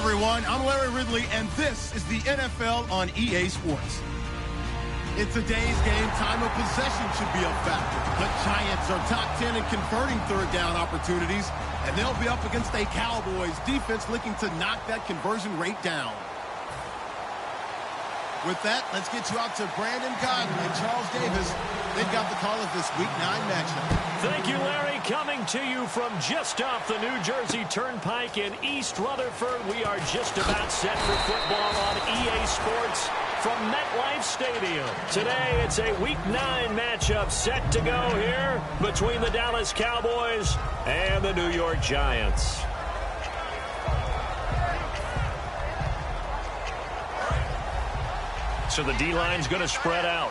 everyone. I'm Larry Ridley, and this is the NFL on EA Sports. In today's game, time of possession should be a factor. The Giants are top 10 in converting third down opportunities, and they'll be up against a Cowboys defense looking to knock that conversion rate down. With that, let's get you out to Brandon Cotton and Charles Davis. They've got the call of this Week 9 matchup. Thank you, Larry. Coming to you from just off the New Jersey Turnpike in East Rutherford. We are just about set for football on EA Sports from MetLife Stadium. Today, it's a Week 9 matchup set to go here between the Dallas Cowboys and the New York Giants. So the D-line's going to spread out.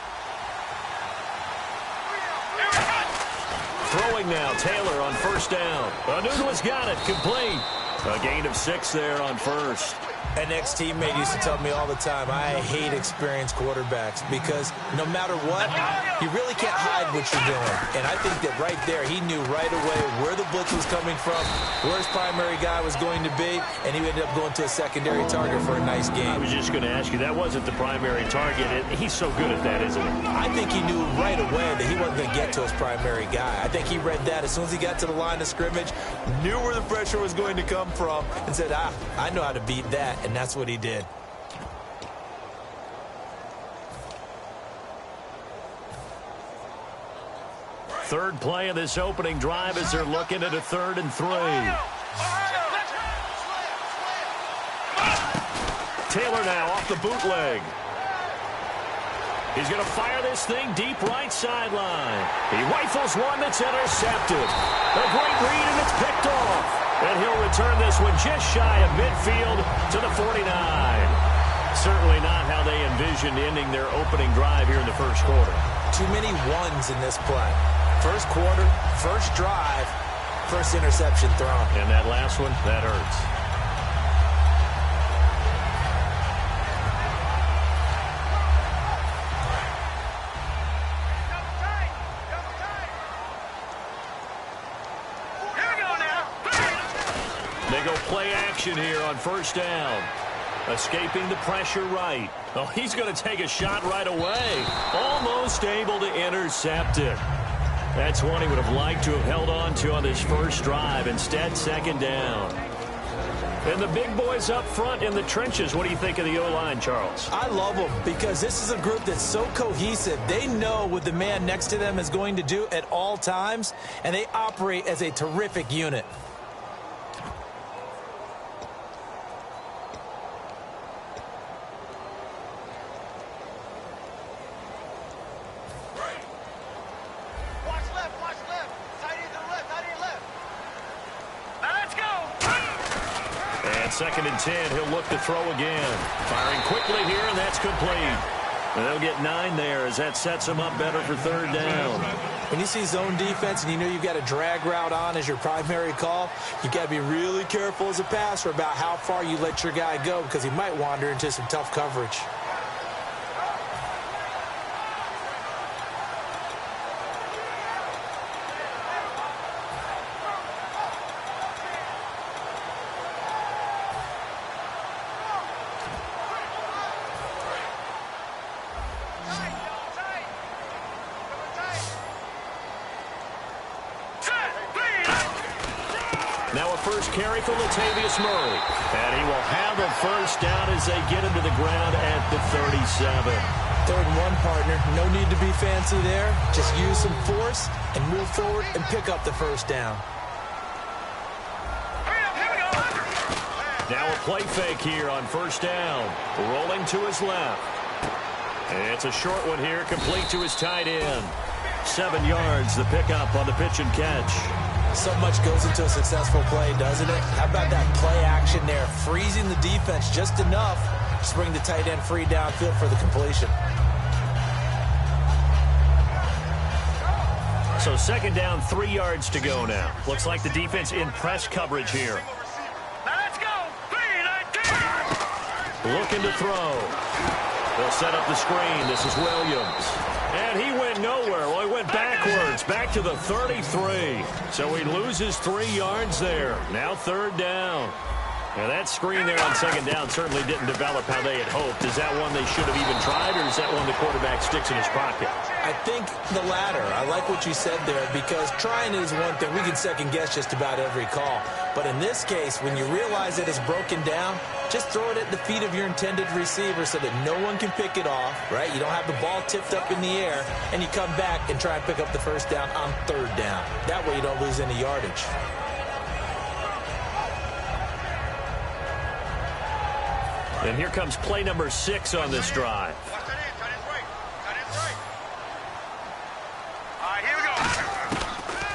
Throwing now, Taylor on first down. Anunua's got it, complete. A gain of 6 there on first. An ex-teammate used to tell me all the time, I hate experienced quarterbacks because no matter what, you really can't hide what you're doing. And I think that right there, he knew right away where the blitz was coming from, where his primary guy was going to be, and he ended up going to a secondary target for a nice game. I was just going to ask you, that wasn't the primary target. He's so good at that, isn't he? I think he knew right away that he wasn't going to get to his primary guy. I think he read that as soon as he got to the line of scrimmage, knew where the pressure was going to come from, and said, I know how to beat that. And that's what he did. Third play of this opening drive as they're looking at a 3rd and 3. Taylor now off the bootleg. He's going to fire this thing deep right sideline. He rifles one that's intercepted. A great read, and it's picked off. And he'll return this one just shy of midfield to the 49. Certainly not how they envisioned ending their opening drive here in the first quarter. Too many ones in this play. First quarter, first drive, first interception thrown. And that last one, that hurts. They go play action here on first down. Escaping the pressure right. Oh, he's going to take a shot right away. Almost able to intercept it. That's one he would have liked to have held on to on this first drive. Instead, second down. And the big boys up front in the trenches. What do you think of the O-line, Charles? I love them because this is a group that's so cohesive. They know what the man next to them is going to do at all times, and they operate as a terrific unit. Second and 10, he'll look to throw again. Firing quickly here, and that's complete. And they'll get 9 there as that sets him up better for third down. When you see zone defense and you know you've got a drag route on as your primary call, you've got to be really careful as a passer about how far you let your guy go because he might wander into some tough coverage. Now a first carry for Latavius Murray. And he will have a first down as they get him to the ground at the 37. 3rd and 1, partner. No need to be fancy there. Just use some force and move forward and pick up the first down. Now a play fake here on first down. Rolling to his left. And it's a short one here, complete to his tight end. 7 yards, the pickup on the pitch and catch. So much goes into a successful play, doesn't it? How about that play action there? Freezing the defense just enough to bring the tight end free downfield for the completion. So second down, 3 yards to go now. Looks like the defense in press coverage here. Let's go! 3-19! Looking to throw. They'll set up the screen. This is Williams. And he went nowhere. Well, he went backwards, back to the 33. So he loses 3 yards there. Now third down. Now that screen there on second down certainly didn't develop how they had hoped. Is that one they should have even tried, or is that one the quarterback sticks in his pocket? I think the latter. I like what you said there, because trying is one thing. We can second-guess just about every call. But in this case, when you realize that it's broken down, just throw it at the feet of your intended receiver so that no one can pick it off, right? You don't have the ball tipped up in the air, and you come back and try and pick up the first down on third down. That way you don't lose any yardage. And here comes play number 6 on this drive.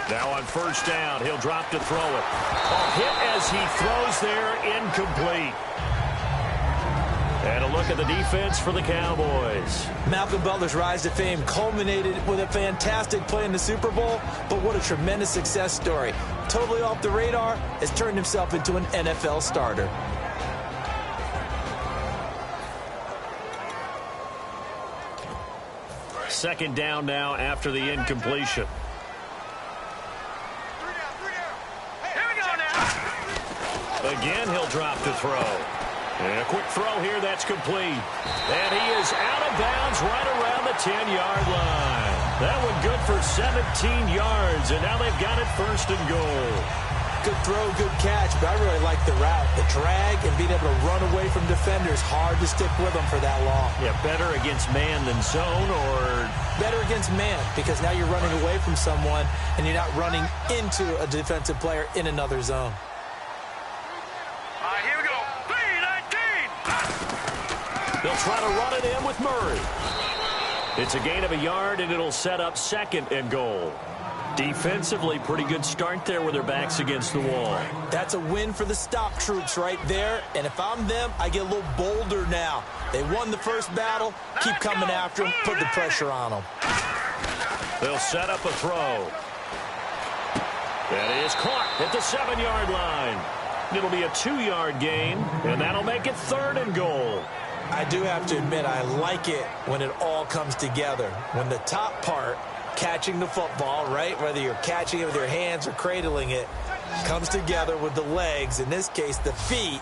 Now on first down, he'll drop to throw it. A hit as he throws there, incomplete. And a look at the defense for the Cowboys. Malcolm Butler's rise to fame culminated with a fantastic play in the Super Bowl, but what a tremendous success story. Totally off the radar, has turned himself into an NFL starter. Second down now after the incompletion. Again, he'll drop to throw. And a quick throw here, that's complete. And he is out of bounds right around the 10-yard line. That one good for 17 yards, and now they've got it first and goal. Good throw, good catch, but I really like the route. The drag and being able to run away from defenders, hard to stick with them for that long. Yeah, better against man than zone, or? Better against man, because now you're running away from someone, and you're not running into a defensive player in another zone. Here we go. 3-19. They'll try to run it in with Murray. It's a gain of a yard, and it'll set up second and goal. Defensively, pretty good start there with their backs against the wall. That's a win for the stop troops right there. And if I'm them, I get a little bolder now. They won the first battle. Keep coming after them. Put the pressure on them. They'll set up a throw. That is caught at the 7-yard line. It'll be a 2-yard gain, and that'll make it third and goal. I do have to admit, I like it when it all comes together. When the top part, catching the football, right, whether you're catching it with your hands or cradling it, comes together with the legs, in this case the feet,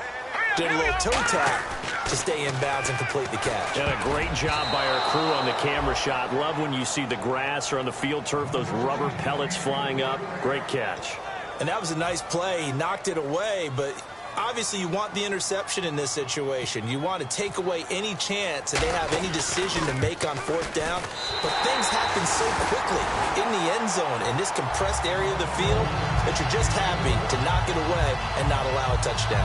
did a little toe tap to stay in bounds and complete the catch. And a great job by our crew on the camera shot. Love when you see the grass or on the field turf, those rubber pellets flying up. Great catch. And that was a nice play. He knocked it away, but obviously you want the interception in this situation. You want to take away any chance that they have any decision to make on fourth down. But things happen so quickly in the end zone in this compressed area of the field that you're just happy to knock it away and not allow a touchdown.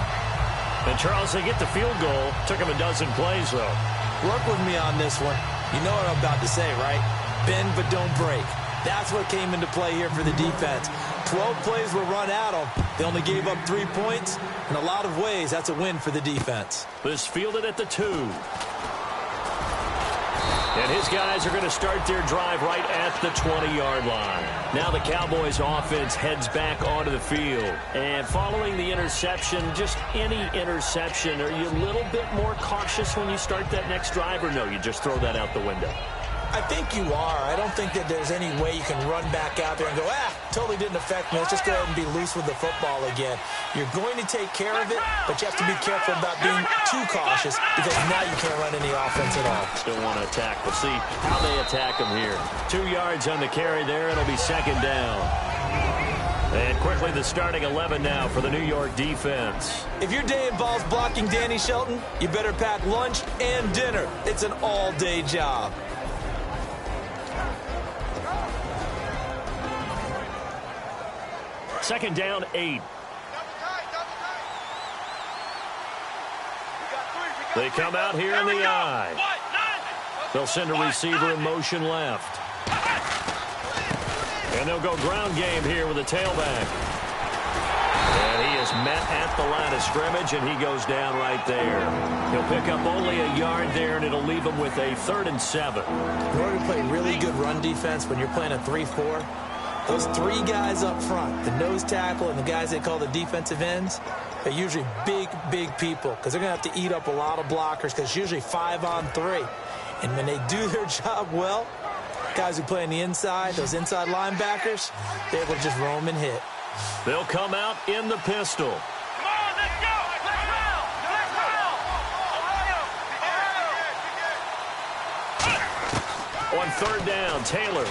And Charles, they get the field goal. Took him a dozen plays, though. Work with me on this one. You know what I'm about to say, right? Bend but don't break. That's what came into play here for the defense. 12 plays were run at them. They only gave up 3 points. In a lot of ways, that's a win for the defense. This fielded at the 2. And his guys are going to start their drive right at the 20-yard line. Now the Cowboys offense heads back onto the field. And following the interception, just any interception, are you a little bit more cautious when you start that next drive, or no, you just throw that out the window? I think you are. I don't think that there's any way you can run back out there and go, totally didn't affect me. Let's just go ahead and be loose with the football again. You're going to take care of it, but you have to be careful about being too cautious, because now you can't run any offense at all. Still want to attack. We'll see how they attack them here. 2 yards on the carry there. It'll be second down. And quickly the starting 11 now for the New York defense. If your day involves blocking Danny Shelton, you better pack lunch and dinner. It's an all-day job. Second down, 8. They come out here in the eye. They'll send a receiver in motion left. And they'll go ground game here with a tailback. And he is met at the line of scrimmage, and he goes down right there. He'll pick up only a yard there, and it'll leave him with a 3rd and 7. In order to play really good run defense when you're playing a 3-4, those 3 guys up front, the nose tackle and the guys they call the defensive ends, they're usually big, big people, because they're going to have to eat up a lot of blockers, because it's usually 5 on 3. And when they do their job well, guys who play on the inside, those inside linebackers, they're able to just roam and hit. They'll come out in the pistol. Come on, let's go. on third down. Taylor.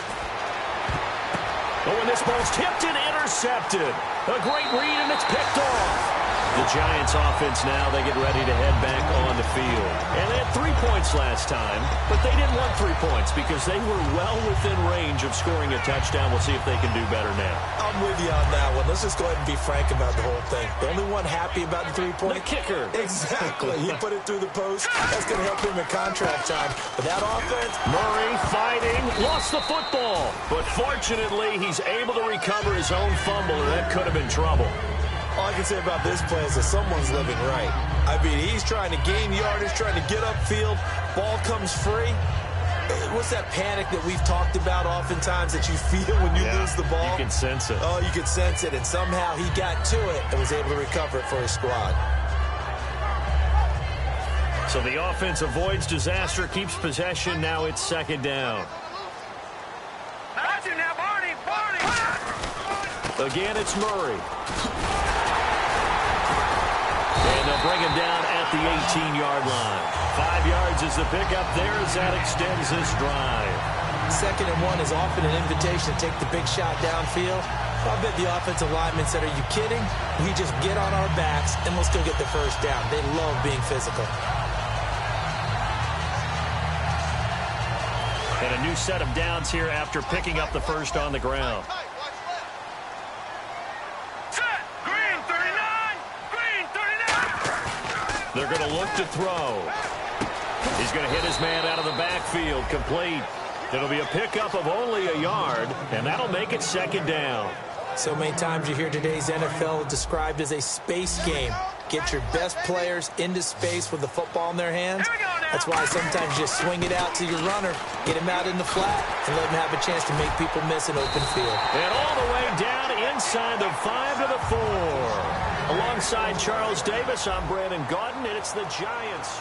Oh, and this ball's tipped and intercepted. A great read, and it's picked off. The Giants offense now, they get ready to head back on the field. And they had 3 points last time, but they didn't want 3 points because they were well within range of scoring a touchdown. We'll see if they can do better now. I'm with you on that one. Let's just go ahead and be frank about the whole thing. The only one happy about the 3-point? The kicker. Exactly. He put it through the post. That's going to help him in contract time. But that offense... Murray fighting, lost the football. But fortunately, he's able to recover his own fumble, or that could have been trouble. All I can say about this play is that someone's living right. I mean, he's trying to gain yardage, trying to get upfield. Ball comes free. What's that panic that we've talked about oftentimes that you feel when you lose the ball? You can sense it. Oh, you can sense it. And somehow he got to it and was able to recover it for his squad. So the offense avoids disaster, keeps possession. Now it's second down. Again, it's Murray. And they'll bring him down at the 18-yard line. 5 yards is the pickup there as that extends this drive. 2nd and 1 is often an invitation to take the big shot downfield. I bet the offensive lineman said, are you kidding? We just get on our backs and we'll still get the first down. They love being physical. And a new set of downs here after picking up the first on the ground. They're going to look to throw. He's going to hit his man out of the backfield, complete. It'll be a pickup of only a yard, and that'll make it second down. So many times you hear today's NFL described as a space game. Get your best players into space with the football in their hands. That's why sometimes you just swing it out to your runner, get him out in the flat, and let him have a chance to make people miss an open field. And all the way down inside the 5 to the 4. Alongside Charles Davis, I'm Brandon Gaudin, and it's the Giants.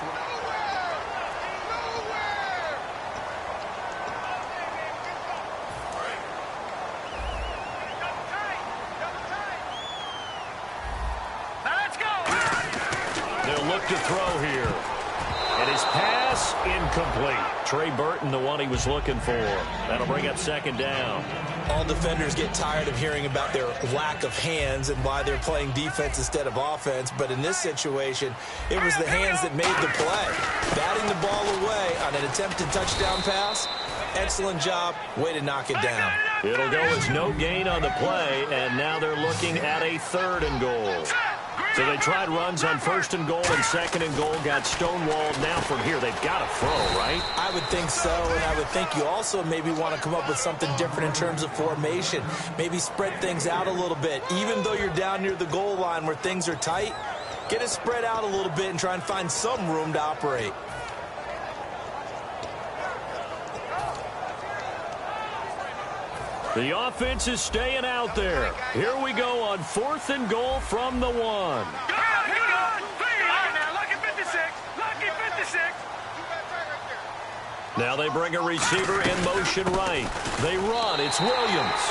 They'll look to throw here. And his pass incomplete. Trey Burton, the one he was looking for. That'll bring up second down. All defenders get tired of hearing about their lack of hands and why they're playing defense instead of offense. But in this situation, it was the hands that made the play. Batting the ball away on an attempted touchdown pass. Excellent job. Way to knock it down. It'll go as no gain on the play, and now they're looking at a 3rd and goal. So they tried runs on 1st and goal and 2nd and goal, got stonewalled. Now from here, they've got to throw, right? I would think so, and I would think you also maybe want to come up with something different in terms of formation. Maybe spread things out a little bit. Even though you're down near the goal line where things are tight, get it spread out a little bit and try and find some room to operate. The offense is staying out there. Here we go on 4th and goal from the 1. Now they bring a receiver in motion right. They run. It's Williams.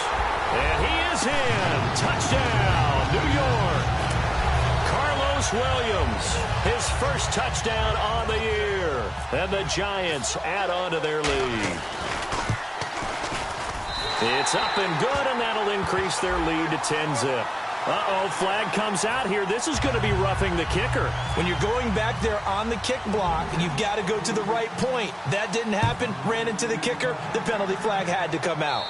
And he is in. Touchdown, New York. Carlos Williams, his first touchdown on the year. And the Giants add on to their lead. It's up and good, and that'll increase their lead to 10-zip. Uh-oh, flag comes out here. This is going to be roughing the kicker. When you're going back there on the kick block, you've got to go to the right point. That didn't happen. Ran into the kicker. The penalty flag had to come out.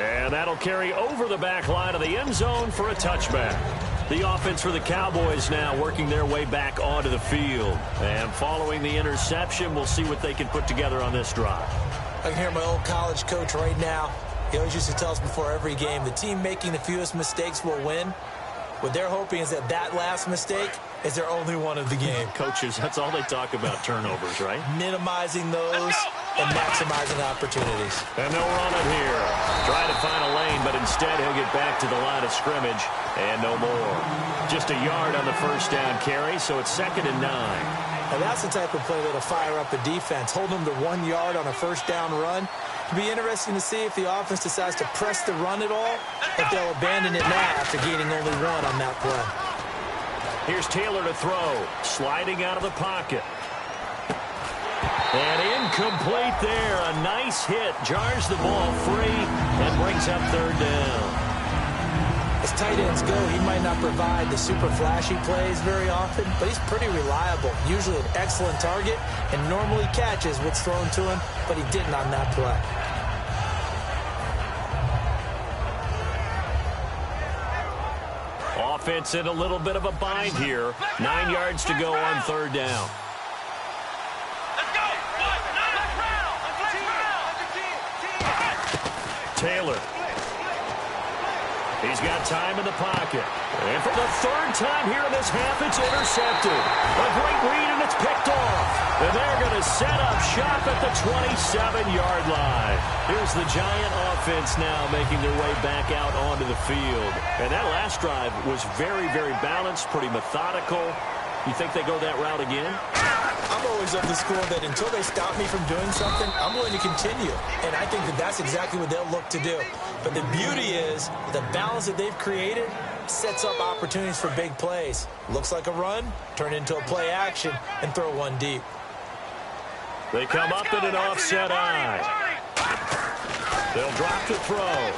And that'll carry over the back line of the end zone for a touchback. The offense for the Cowboys now working their way back onto the field. And following the interception, we'll see what they can put together on this drive. I can hear my old college coach right now. He always used to tell us before every game, the team making the fewest mistakes will win. What they're hoping is that that last mistake is their only one of the game. Coaches, that's all they talk about, turnovers, right? Minimizing those and maximizing opportunities. And they'll run it here. Try to find a lane, but instead he'll get back to the line of scrimmage and no more. Just a yard on the first down carry, so it's 2nd and 9. Now that's the type of play that'll fire up a defense. Hold them to 1 yard on a first down run. It'll be interesting to see if the offense decides to press the run at all, if they'll abandon it now after gaining only 1 on that play. Here's Taylor to throw, sliding out of the pocket. And incomplete there. A nice hit. Jars the ball free and brings up third down. As tight ends go, he might not provide the super flashy plays very often, but he's pretty reliable. Usually an excellent target and normally catches what's thrown to him, but he didn't on that play. Offense in a little bit of a bind here. 9 yards to go on third down. Taylor. He's got time in the pocket. And for the third time here in this half, it's intercepted. A great read, and it's picked off. And they're going to set up shop at the 27-yard line. Here's the Giant offense now making their way back out onto the field. And that last drive was very, very balanced, pretty methodical. You think they go that route again? I'm always of the school that until they stop me from doing something, I'm willing to continue. And I think that that's exactly what they'll look to do. But the beauty is the balance that they've created sets up opportunities for big plays. Looks like a run, turn into a play action, and throw one deep. They come up in an offset eye. They'll drop the throw.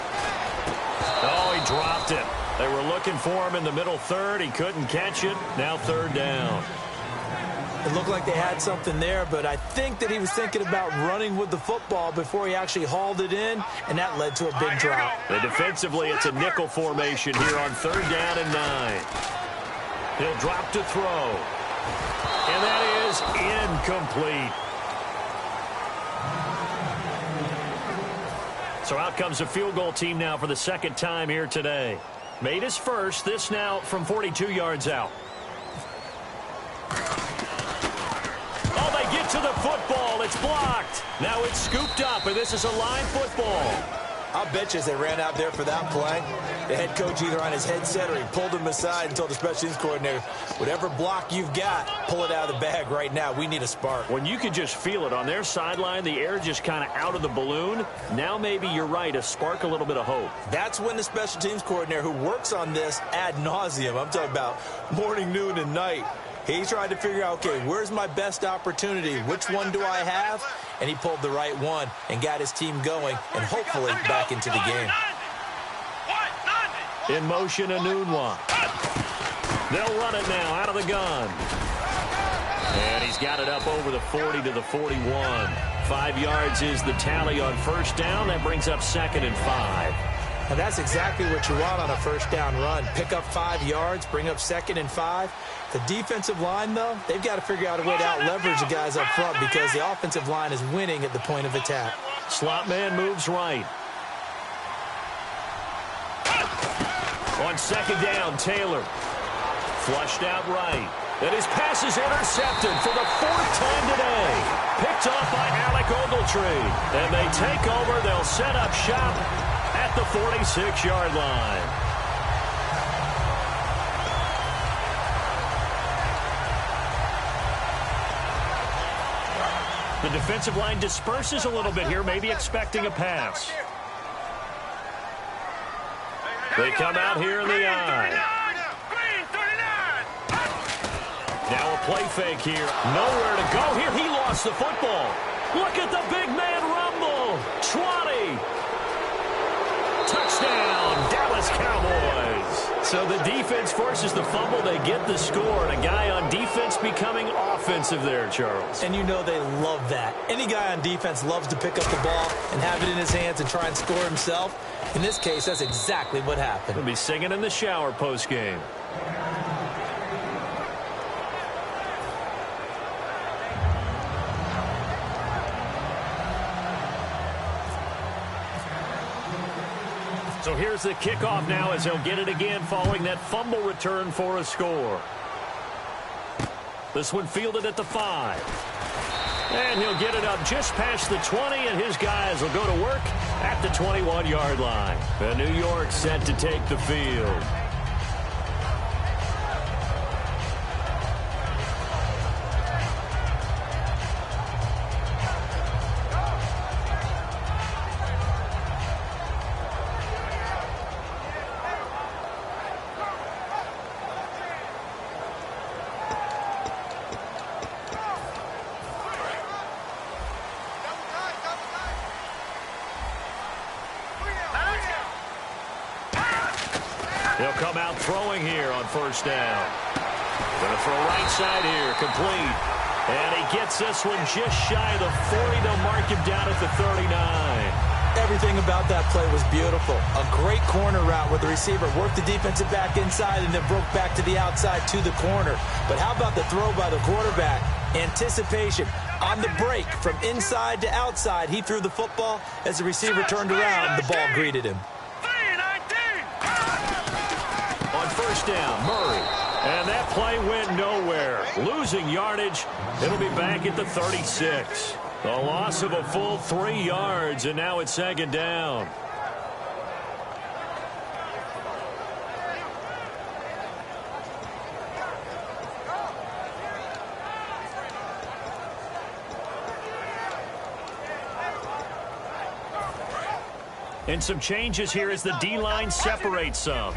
Oh, he dropped it. They were looking for him in the middle third. He couldn't catch it. Now third down. It looked like they had something there, but I think that he was thinking about running with the football before he actually hauled it in, and that led to a big drop. And defensively, it's a nickel formation here on third down and 9. He'll drop to throw. And that is incomplete. So out comes a field goal team now for the second time here today. Made his first. This now from 42 yards out. Oh, they get to the football. It's blocked. Now it's scooped up, and this is a line football. I'll bet you as they ran out there for that play, the head coach either on his headset or he pulled him aside and told the special teams coordinator, whatever block you've got, pull it out of the bag right now. We need a spark. When you can just feel it on their sideline, the air just kind of out of the balloon, now maybe you're right, a spark, a little bit of hope. That's when the special teams coordinator who works on this ad nauseum, I'm talking about morning, noon, and night, he's trying to figure out, okay, where's my best opportunity? Which one do I have? And he pulled the right one and got his team going and hopefully back into the game. In motion, Anunwa. They'll run it now out of the gun. And he's got it up over the 40 to the 41. 5 yards is the tally on first down. That brings up 2nd and 5. And that's exactly what you want on a first down run. Pick up 5 yards, bring up 2nd and 5. The defensive line, though, they've got to figure out a way to out-leverage the guys up front because the offensive line is winning at the point of attack. Slot man moves right. On second down, Taylor. Flushed out right. And his pass is intercepted for the 4th time today. Picked off by Alec Ogletree. And they take over. They'll set up shop at the 46-yard line. The defensive line disperses a little bit here, maybe expecting a pass. They come out here in the eye. Now a play fake here. Nowhere to go here. He lost the football. Look at the big man rumble. 20. Touchdown, Dallas Cowboys. So the defense forces the fumble. They get the score. And a guy on defense becoming offensive there, Charles. And you know they love that. Any guy on defense loves to pick up the ball and have it in his hands and try and score himself. In this case, that's exactly what happened. He'll be singing in the shower post-game. So here's the kickoff now as he'll get it again following that fumble return for a score. This one fielded at the 5. And he'll get it up just past the 20, and his guys will go to work at the 21-yard line. And New York set to take the field. He'll come out throwing here on first down. Going to throw right side here, complete. And he gets this one just shy of the 40. They'll mark him down at the 39. Everything about that play was beautiful. A great corner route where the receiver worked the defensive back inside and then broke back to the outside to the corner. But how about the throw by the quarterback? Anticipation. On the break from inside to outside, he threw the football. As the receiver turned around, the ball greeted him. On first down, Murray. And that play went nowhere. Losing yardage. It'll be back at the 36. A loss of a full 3 yards, and now it's second down. And some changes here as the D-line separates some.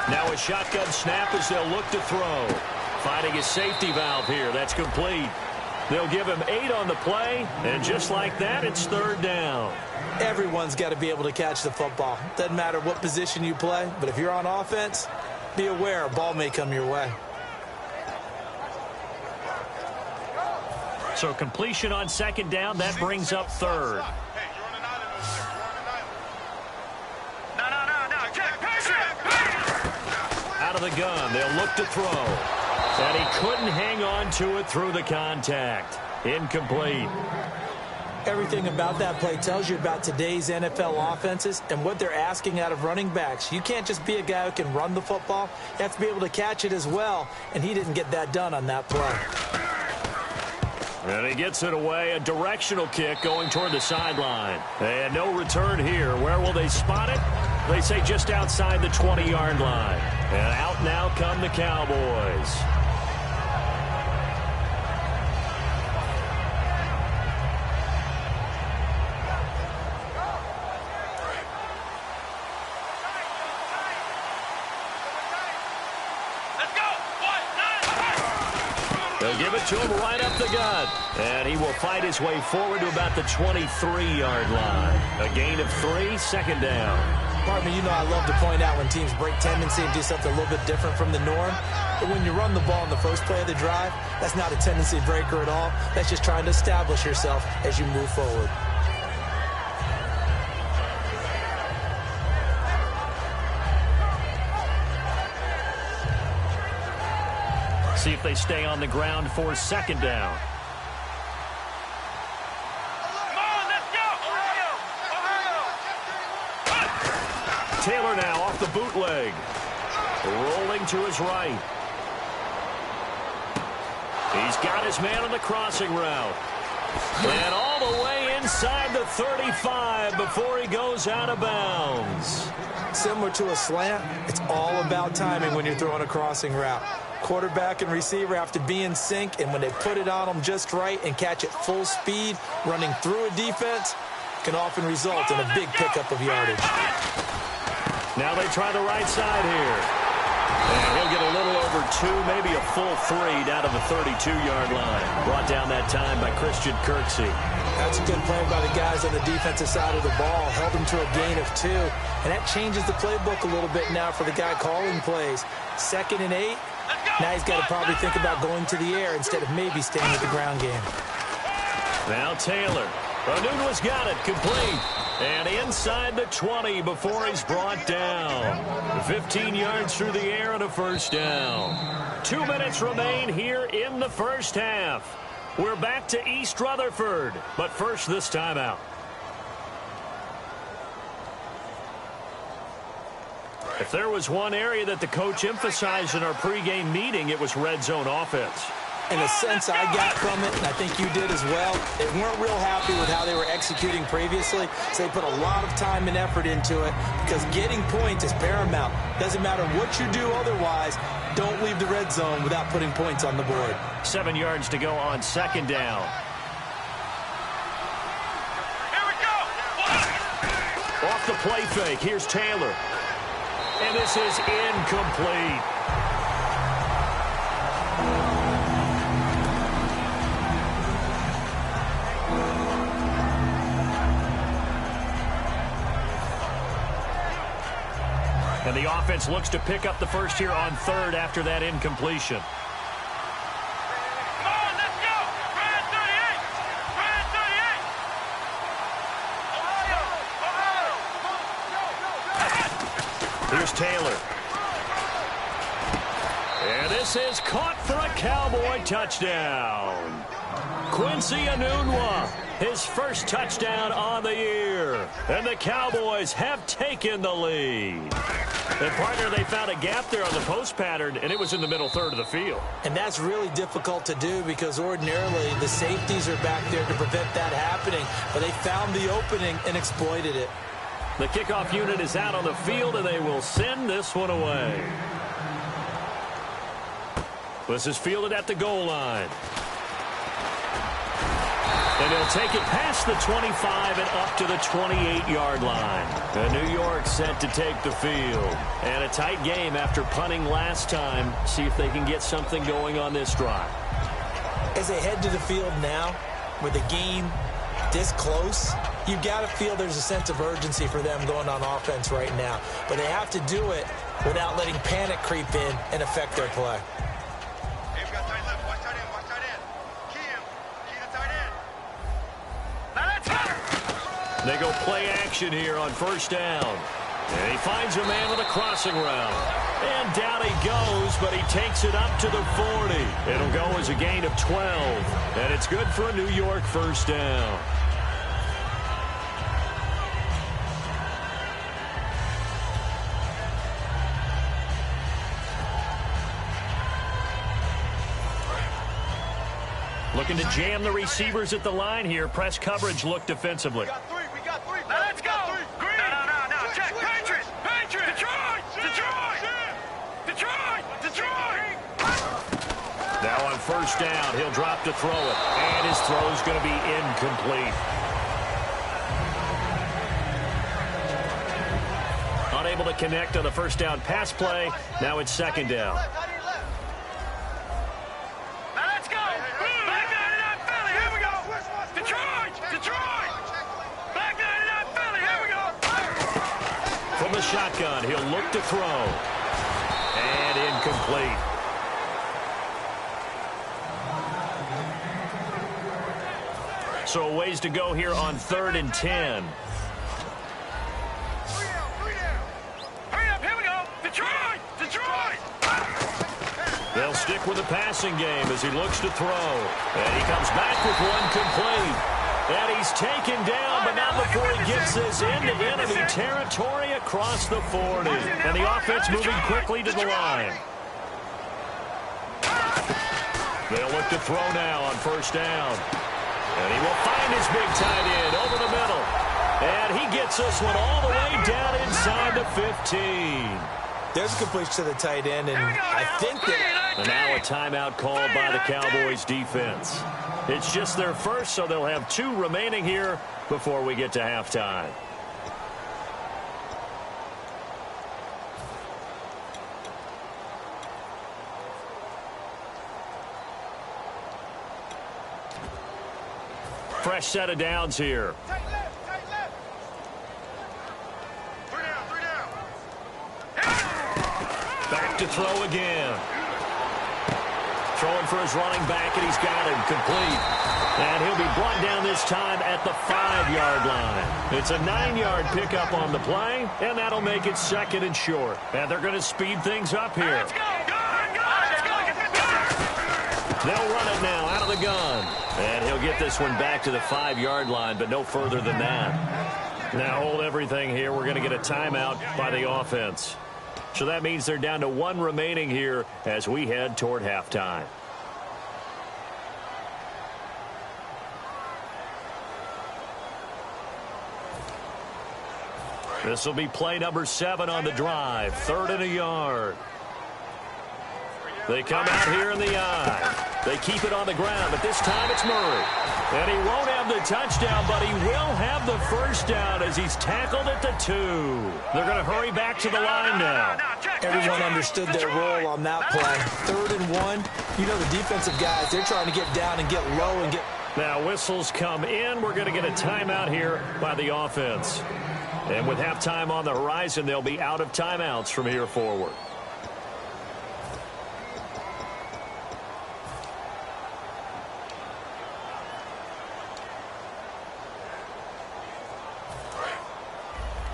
Now a shotgun snap as they'll look to throw. Finding his safety valve here. That's complete. They'll give him 8 on the play, and just like that, it's third down. Everyone's got to be able to catch the football. Doesn't matter what position you play, but if you're on offense, be aware a ball may come your way. So completion on second down, that brings up third. Out of the gun, they'll look to throw. And he couldn't hang on to it through the contact. Incomplete. Everything about that play tells you about today's NFL offenses and what they're asking out of running backs. You can't just be a guy who can run the football. You have to be able to catch it as well, and he didn't get that done on that play. And he gets it away, a directional kick going toward the sideline. And no return here. Where will they spot it? They say just outside the 20-yard line. And out now come the Cowboys. They'll give it to him right up the gut. And he will fight his way forward to about the 23-yard line. A gain of 3, second down. Pardon me, you know I love to point out when teams break tendency and do something a little bit different from the norm. But when you run the ball in the first play of the drive, that's not a tendency breaker at all. That's just trying to establish yourself as you move forward. See if they stay on the ground for second down. Taylor now off the bootleg. Rolling to his right. He's got his man on the crossing route. And all the way inside the 35 before he goes out of bounds. Similar to a slant, it's all about timing when you're throwing a crossing route. Quarterback and receiver have to be in sync, and when they put it on them just right and catch it full speed, running through a defense can often result in a big pickup of yardage. Now they try the right side here. And he'll get a little over 2, maybe a full 3 down to the 32-yard line. Brought down that time by Christian Kirksey. That's a good play by the guys on the defensive side of the ball. Held him to a gain of 2. And that changes the playbook a little bit now for the guy calling plays. 2nd and 8. Now he's got to probably think about going to the air instead of maybe staying with the ground game. Now Taylor. Anunwa's got it. Complete. And inside the 20 before he's brought down. 15 yards through the air and a first down. 2 minutes remain here in the first half. We're back to East Rutherford. But first, this timeout. If there was one area that the coach emphasized in our pregame meeting, it was red zone offense. And the sense I got from it, and I think you did as well, they weren't real happy with how they were executing previously, so they put a lot of time and effort into it because getting points is paramount. Doesn't matter what you do otherwise, don't leave the red zone without putting points on the board. 7 yards to go on second down. Here we go! Off the play fake, here's Taylor. And this is incomplete. And the offense looks to pick up the first here on third after that incompletion. Here's Taylor. And this is caught for a Cowboy touchdown. Quincy Enunwa, his first touchdown on the year. And the Cowboys have taken the lead. And, partner, they found a gap there on the post pattern, and it was in the middle third of the field. And that's really difficult to do because ordinarily the safeties are back there to prevent that happening. But they found the opening and exploited it. The kickoff unit is out on the field, and they will send this one away. This is fielded at the goal line. And he'll take it past the 25 and up to the 28-yard line. And New York set to take the field. And a tight game after punting last time. See if they can get something going on this drive. As they head to the field now, with the game this close, you've got to feel there's a sense of urgency for them going on offense right now. But they have to do it without letting panic creep in and affect their play. They go play action here on first down. And he finds a man with a crossing route. And down he goes, but he takes it up to the 40. It'll go as a gain of 12. And it's good for a New York first down. Looking to jam the receivers at the line here. Press coverage look defensively. We got three. Now let's go. Green. No. Check. Patriots. Detroit. Now on first down, he'll drop to throw it. And his throw is going to be incomplete. Unable to connect on the first down pass play. Now it's second down. From the shotgun, he'll look to throw. And incomplete. So a ways to go here on 3rd and 10. Hurry up, here we go. Detroit. They'll stick with the passing game as he looks to throw. And he comes back with one complete. And he's taken down, but not before he gets this into enemy territory across the 40. And the offense moving quickly to the line. They'll look to throw now on first down. And he will find his big tight end over the middle. And he gets this one all the way down inside the 15. There's a completion to the tight end, and I think that... And now a timeout called by the Cowboys defense. It's just their first, so they'll have 2 remaining here before we get to halftime. Fresh set of downs here. Tight left. 3 down. Back to throw again. Throwing for his running back, and he's got him complete. And he'll be brought down this time at the 5-yard line. It's a 9-yard pickup on the play, and that'll make it 2nd and short. And they're going to speed things up here. Let's go. They'll run it now out of the gun. And he'll get this one back to the 5-yard line, but no further than that. Now hold everything here. We're going to get a timeout by the offense. So that means they're down to 1 remaining here as we head toward halftime. This will be play number 7 on the drive. 3rd and a yard. They come out here in the eye. They keep it on the ground, but this time it's Murray. And he won't have the touchdown, but he will have the first down as he's tackled at the 2. They're going to hurry back to the line now. Everyone understood their role on that play. 3rd and 1. You know the defensive guys, they're trying to get down and get low and get Now whistles come in. We're going to get a timeout here by the offense. And with halftime on the horizon, they'll be out of timeouts from here forward.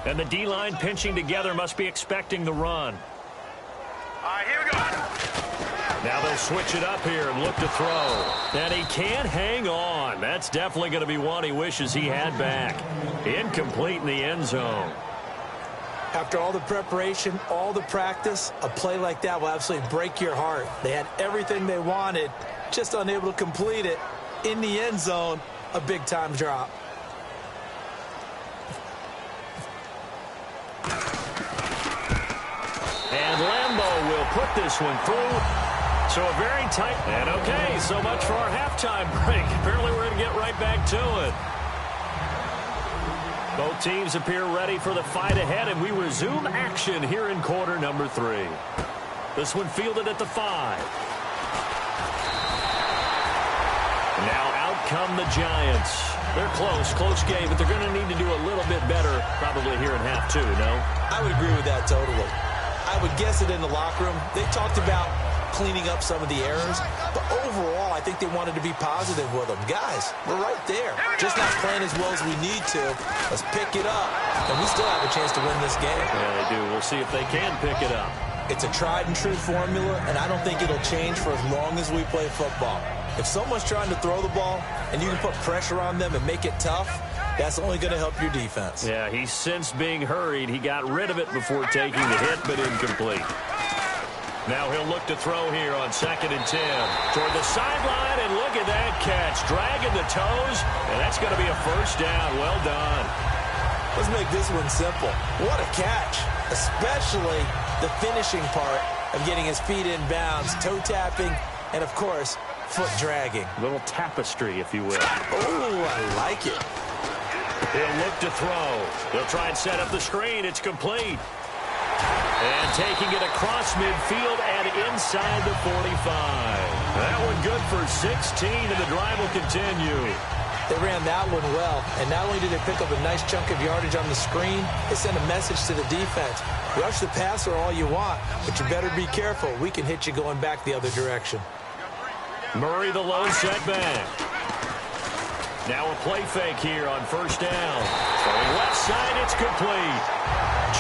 And the D-line pinching together must be expecting the run. All right, here we go. Now they'll switch it up here and look to throw. And he can't hang on. That's definitely going to be one he wishes he had back. Incomplete in the end zone. After all the preparation, all the practice, a play like that will absolutely break your heart. They had everything they wanted, just unable to complete it. In the end zone, a big-time drop. And Lambeau will put this one through. So a very tight. And okay, so much for our halftime break. Apparently we're going to get right back to it. Both teams appear ready for the fight ahead, and we resume action here in quarter number 3. This one fielded at the 5. Now out come the Giants. They're close game, but they're going to need to do a little bit better probably here in half 2, no? I would agree with that totally. I would guess it in the locker room. They talked about cleaning up some of the errors, but overall, I think they wanted to be positive with them. Guys, we're right there. Just not playing as well as we need to. Let's pick it up, and we still have a chance to win this game. Yeah, they do. We'll see if they can pick it up. It's a tried-and-true formula, and I don't think it'll change for as long as we play football. If someone's trying to throw the ball, and you can put pressure on them and make it tough, that's only going to help your defense. Yeah, he sensed being hurried. He got rid of it before taking the hit, but incomplete. Now he'll look to throw here on 2nd and 10. Toward the sideline, and look at that catch. Dragging the toes, and that's going to be a first down. Well done. Let's make this one simple. What a catch, especially the finishing part of getting his feet in bounds, toe tapping, and, of course, foot dragging. A little tapestry, if you will. Oh, I like it. He'll look to throw. They'll try and set up the screen. It's complete. And taking it across midfield and inside the 45. That one good for 16, and the drive will continue. They ran that one well, and not only did they pick up a nice chunk of yardage on the screen, they sent a message to the defense. Rush the passer all you want, but you better be careful. We can hit you going back the other direction. Murray the low setback. Now a play fake here on first down. Throwing left side, it's complete.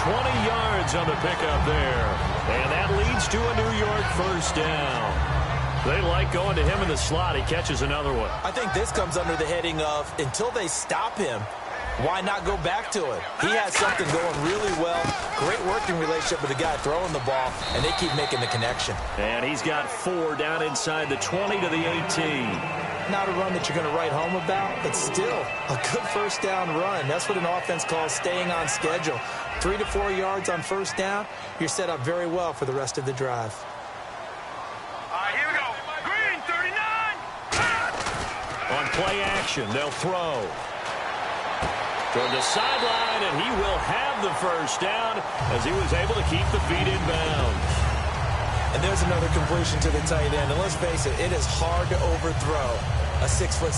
20 yards on the pickup there. And that leads to a New York first down. They like going to him in the slot. He catches another one. I think this comes under the heading of, until they stop him, why not go back to it? He has something going really well. Great working relationship with the guy throwing the ball, and they keep making the connection. And he's got 4 down inside the 20 to the 18. Not a run that you're going to write home about, but still a good first down run. That's what an offense calls staying on schedule. 3 to 4 yards on first down, you're set up very well for the rest of the drive. All right, here we go. Green, 39. On play action, they'll throw. Toward the sideline, and he will have the first down as he was able to keep the feet in bounds. And there's another completion to the tight end. And let's face it is hard to overthrow a 6'6"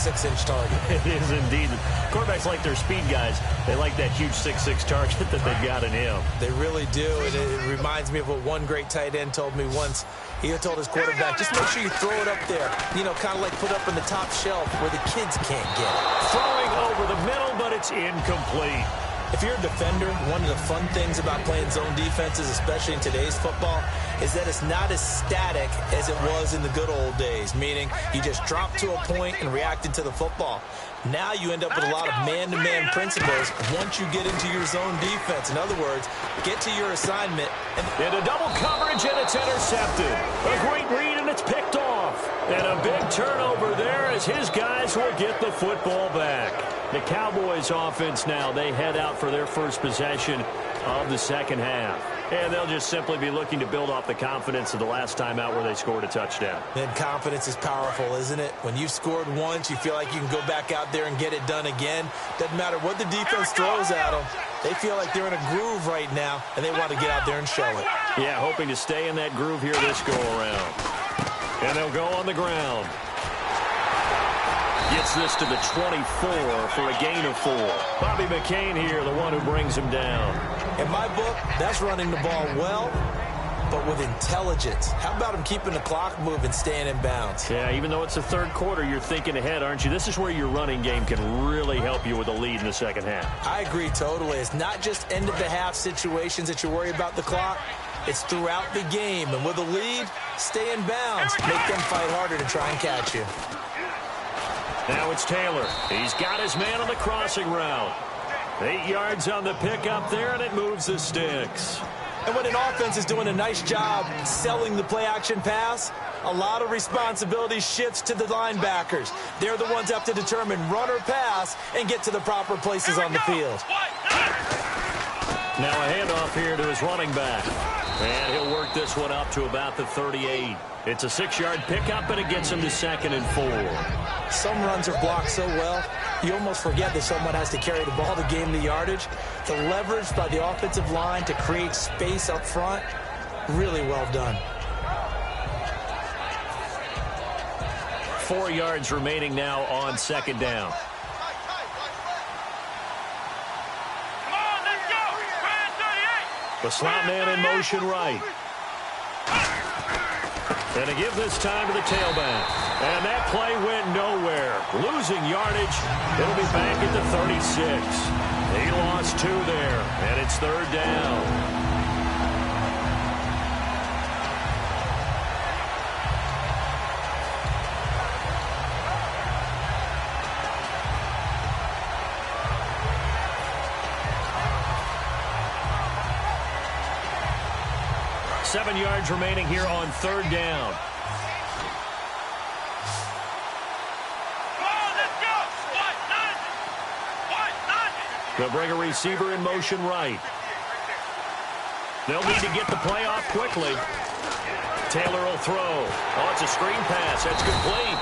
target. It is indeed. Quarterbacks like their speed guys. They like that huge 6'6" target that they've got in him. They really do. And it reminds me of what one great tight end told me once. He told his quarterback, just make sure you throw it up there. You know, kind of like put up on the top shelf where the kids can't get it. Throwing over the middle, but it's incomplete. If you're a defender, one of the fun things about playing zone defenses, especially in today's football, is that it's not as static as it was in the good old days, meaning you just drop to a point and reacted to the football. Now you end up with a lot of man-to-man principles once you get into your zone defense. In other words, get to your assignment. Into double coverage, and it's intercepted. A great read, and it's picked off. And a big turnover there as his guys will get the football back. The Cowboys offense now, they head out for their first possession of the second half. And they'll just simply be looking to build off the confidence of the last time out where they scored a touchdown. And confidence is powerful, isn't it? When you've scored once, you feel like you can go back out there and get it done again. Doesn't matter what the defense throws at them. They feel like they're in a groove right now, and they want to get out there and show it. Yeah, hoping to stay in that groove here this go-around. And they'll go on the ground. Gets this to the 24 for a gain of 4. Bobby McCain here, the one who brings him down. In my book, that's running the ball well, but with intelligence. How about him keeping the clock moving, staying in bounds? Yeah, even though it's the third quarter, you're thinking ahead, aren't you? This is where your running game can really help you with a lead in the second half. I agree totally. It's not just end-of-the-half situations that you worry about the clock. It's throughout the game. And with a lead, stay in bounds. Make them fight harder to try and catch you. Now it's Taylor. He's got his man on the crossing route. 8 yards on the pickup there, and it moves the sticks. And when an offense is doing a nice job selling the play-action pass, a lot of responsibility shifts to the linebackers. They're the ones that have to determine run or pass and get to the proper places on the field. Now a handoff here to his running back. And he'll work this one up to about the 38. It's a 6-yard pickup, and it gets him to 2nd and 4. Some runs are blocked so well, you almost forget that someone has to carry the ball to gain the yardage. The leverage by the offensive line to create space up front, really well done. 4 yards remaining now on 2nd down. The slot man in motion right. And to give this time to the tailback. And that play went nowhere. Losing yardage. It'll be back at the 36. He lost 2 there. And it's 3rd down. Seven yards remaining here on 3rd down. They'll bring a receiver in motion right. They'll need to get the play off quickly. Taylor will throw. Oh, it's a screen pass. That's complete.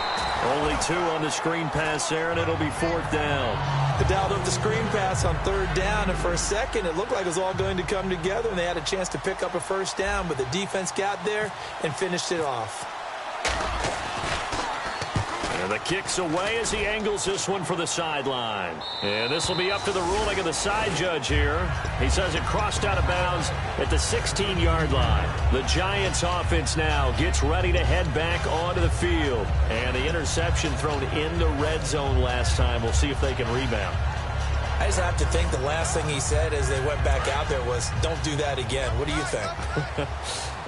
Only 2 on the screen pass there, and it'll be 4th down. They dialed up the screen pass on 3rd down, and for a second, it looked like it was all going to come together, and they had a chance to pick up a 1st down, but the defense got there and finished it off. And the kick's away as he angles this one for the sideline. And this will be up to the ruling of the side judge here. He says it crossed out of bounds at the 16-yard line. The Giants offense now gets ready to head back onto the field. And the interception thrown in the red zone last time. We'll see if they can rebound. I just have to think the last thing he said as they went back out there was, don't do that again. What do you think?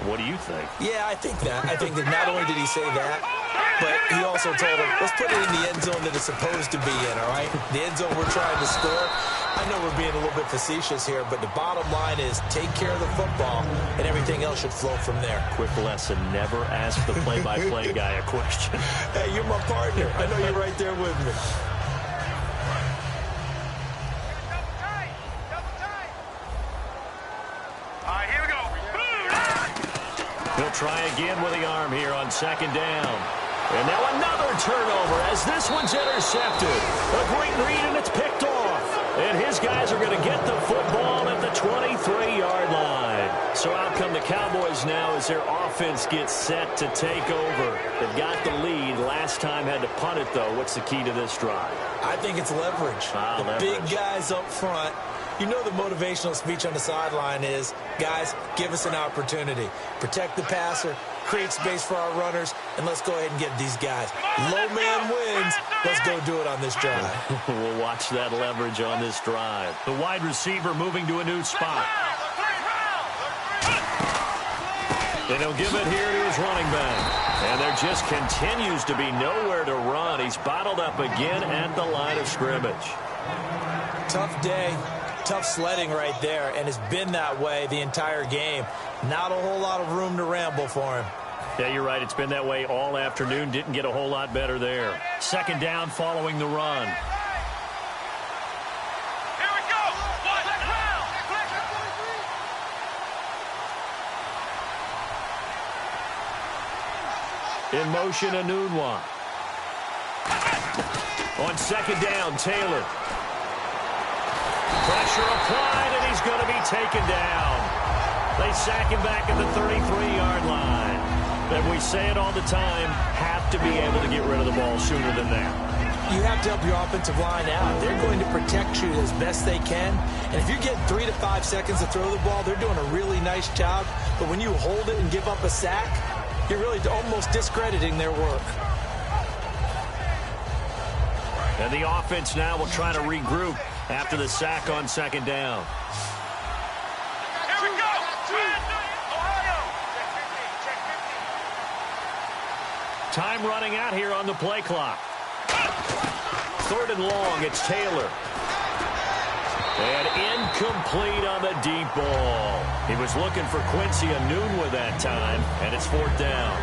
What do you think? Yeah, I think that. I think that not only did he say that, but he also told him, let's put it in the end zone that it's supposed to be in, all right? The end zone we're trying to score. I know we're being a little bit facetious here, but the bottom line is take care of the football, and everything else should flow from there. Quick lesson, never ask the play-by-play guy a question. Hey, you're my partner. I know you're right there with me. He'll try again with the arm here on 2nd down. And now another turnover as this one's intercepted. A great read, and it's picked off. And his guys are going to get the football at the 23-yard line. So out come the Cowboys now as their offense gets set to take over. They've got the lead. Last time had to punt it, though. What's the key to this drive? I think it's leverage. Big guys up front. You know the motivational speech on the sideline is, guys, give us an opportunity. Protect the passer, create space for our runners, and let's go ahead and get these guys. Low man wins. Let's go do it on this drive. We'll watch that leverage on this drive. The wide receiver moving to a new spot. And he'll give it here to his running back. And there just continues to be nowhere to run. He's bottled up again at the line of scrimmage. Tough day. Tough sledding right there, and it's been that way the entire game. Not a whole lot of room to ramble for him. Yeah, you're right. It's been that way all afternoon. Didn't get a whole lot better there. 2nd down following the run. Here we go. In motion, Anunwa. On 2nd down, Taylor. Pressure applied, and he's going to be taken down. They sack him back at the 33-yard line. And we say it all the time, have to be able to get rid of the ball sooner than that. you have to help your offensive line out. They're going to protect you as best they can. And if you're getting 3 to 5 seconds to throw the ball, they're doing a really nice job. But when you hold it and give up a sack, you're really almost discrediting their work. And the offense now will try to regroup after the sack on second down. Here we go. Ohio. Time running out here on the play clock. 3rd and long, it's Taylor. And incomplete on the deep ball. He was looking for Quincy Anoon with that time, and it's 4th down.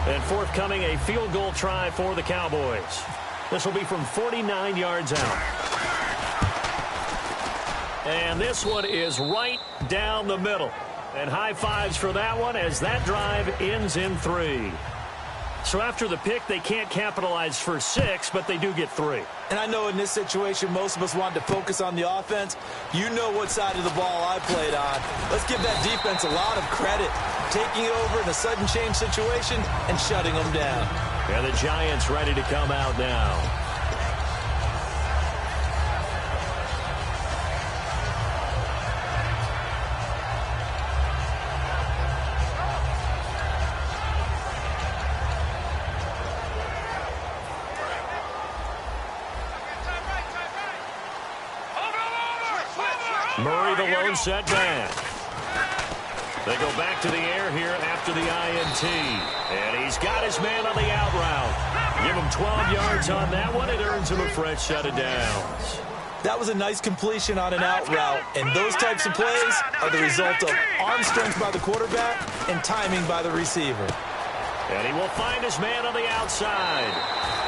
And forthcoming, a field goal try for the Cowboys. This will be from 49 yards out. And this one is right down the middle. And high fives for that one as that drive ends in 3. So after the pick, they can't capitalize for 6, but they do get 3. And I know in this situation, most of us wanted to focus on the offense. You know what side of the ball I played on. Let's give that defense a lot of credit. Taking it over in a sudden change situation and shutting them down. And the Giants ready to come out now. Murray, the lone setback. They go back to the air here after the INT. And he's got his man on the out route. Give him 12 yards on that one. It earns him a fresh set of downs. That was a nice completion on an out route. And those types of plays are the result of arm strength by the quarterback and timing by the receiver. And he will find his man on the outside.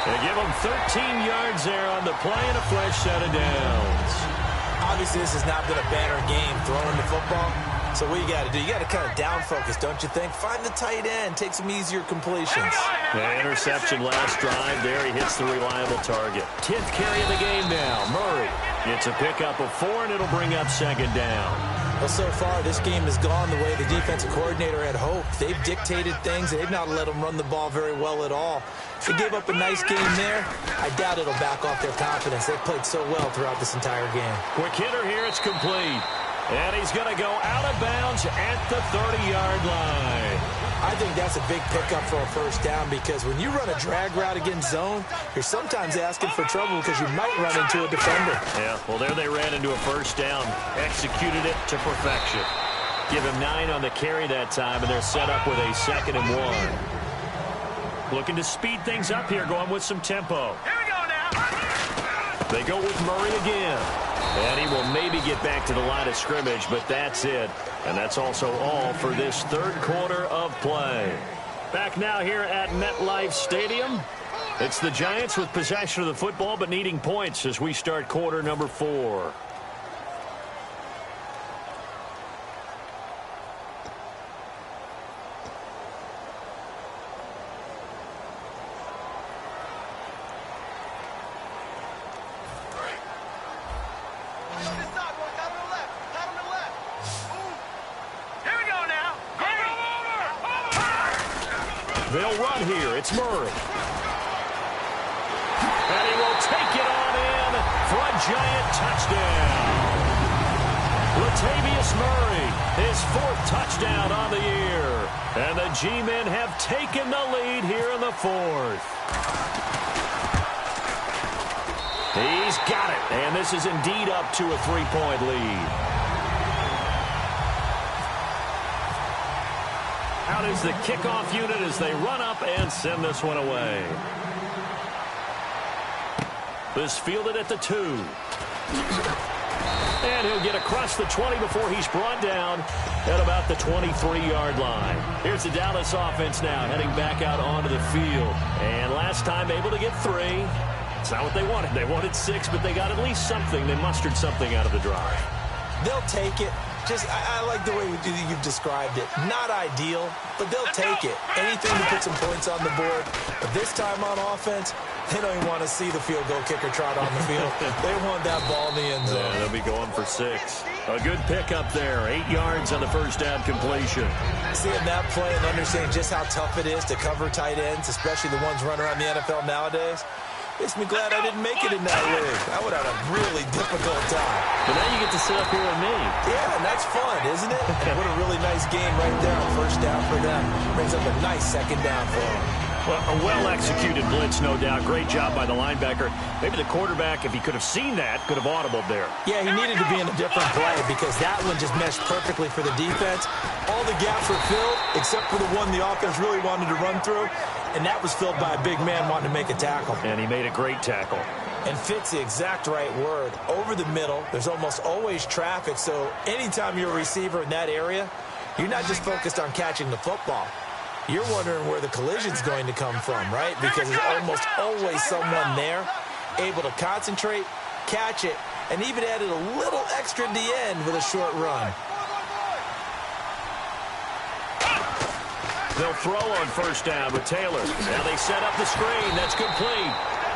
They give him 13 yards there on the play and a fresh set of downs. Obviously, this has not been a banner game throwing the football. So what you got to do, you got to kind of down focus, don't you think? Find the tight end, take some easier completions. The interception last drive there. He hits the reliable target. 10th carry of the game now. Murray gets a pickup of 4, and it'll bring up second down. Well, so far, this game has gone the way the defensive coordinator had hoped. They've dictated things. They've not let them run the ball very well at all. They gave up a nice game there. I doubt it'll back off their confidence. They've played so well throughout this entire game. Quick hitter here. It's complete. And he's going to go out of bounds at the 30-yard line. I think that's a big pickup for a first down because when you run a drag route against zone, you're sometimes asking for trouble because you might run into a defender. Yeah, well, there they ran into a first down. Executed it to perfection. Give him 9 on the carry that time, and they're set up with a 2nd and 1. Looking to speed things up here, going with some tempo. Here we go now. They go with Murray again. And he will maybe get back to the line of scrimmage, but that's it. And that's also all for this third quarter of play. Back now here at MetLife Stadium. It's the Giants with possession of the football, but needing points as we start quarter number 4. They'll run here. It's Murray. And he will take it on in for a Giant touchdown. Latavius Murray, his 4th touchdown on the year. And the G-men have taken the lead here in the 4th. He's got it. And this is indeed up to a 3-point lead. Out is the kickoff unit as they run up and send this one away. This fielded at the 2. And he'll get across the 20 before he's brought down at about the 23-yard line. Here's the Dallas offense now heading back out onto the field. And last time able to get 3. It's not what they wanted. They wanted 6, but they got at least something. They mustered something out of the drive. They'll take it. I like the way you've described it. Not ideal, but they'll take it. Anything to put some points on the board. But this time on offense, They don't even want to see the field goal kicker trot on the field. They want that ball in the end zone. Yeah, they'll be going for 6. A good pickup there. 8 yards on the first down completion. Seeing that play and understanding just how tough it is to cover tight ends, especially the ones running around the NFL nowadays, makes me glad I didn't make it in that league. I would have had a really difficult time. But now you get to sit up here with me. Yeah, and that's fun, isn't it? And what a really nice game right there on first down for them. Brings up a nice second down for them. Well, a well-executed blitz, no doubt. Great job by the linebacker. Maybe the quarterback, if he could have seen that, could have audibled there. Yeah, he needed to be in a different play because that one just meshed perfectly for the defense. All the gaps were filled except for the one the offense really wanted to run through, and that was filled by a big man wanting to make a tackle. And he made a great tackle. And fits the exact right word. Over the middle, there's almost always traffic, so anytime you're a receiver in that area, you're not just focused on catching the football. You're wondering where the collision's going to come from, right? Because there's almost always someone there able to concentrate, catch it, and even added a little extra at the end with a short run. They'll throw on first down with Taylor. Now they set up the screen. That's complete.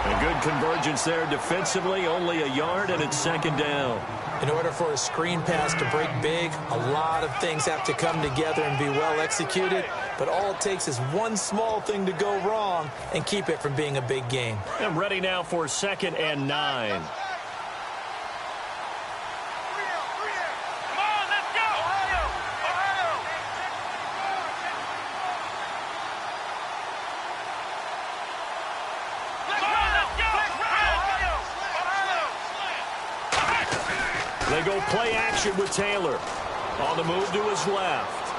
A good convergence there defensively. Only a yard, and it's second down. In order for a screen pass to break big, a lot of things have to come together and be well executed. But all it takes is one small thing to go wrong and keep it from being a big game. And ready now for 2nd and 9. They go play action with Taylor. On the move to his left.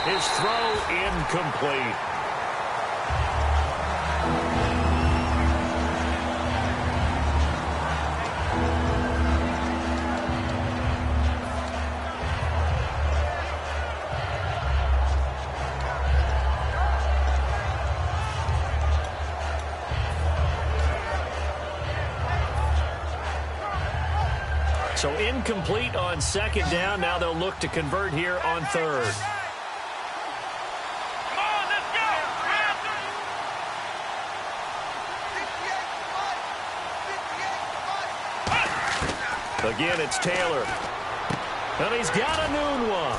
His throw incomplete. So incomplete on second down. Now they'll look to convert here on third. Again, it's Taylor. And he's got a noon one.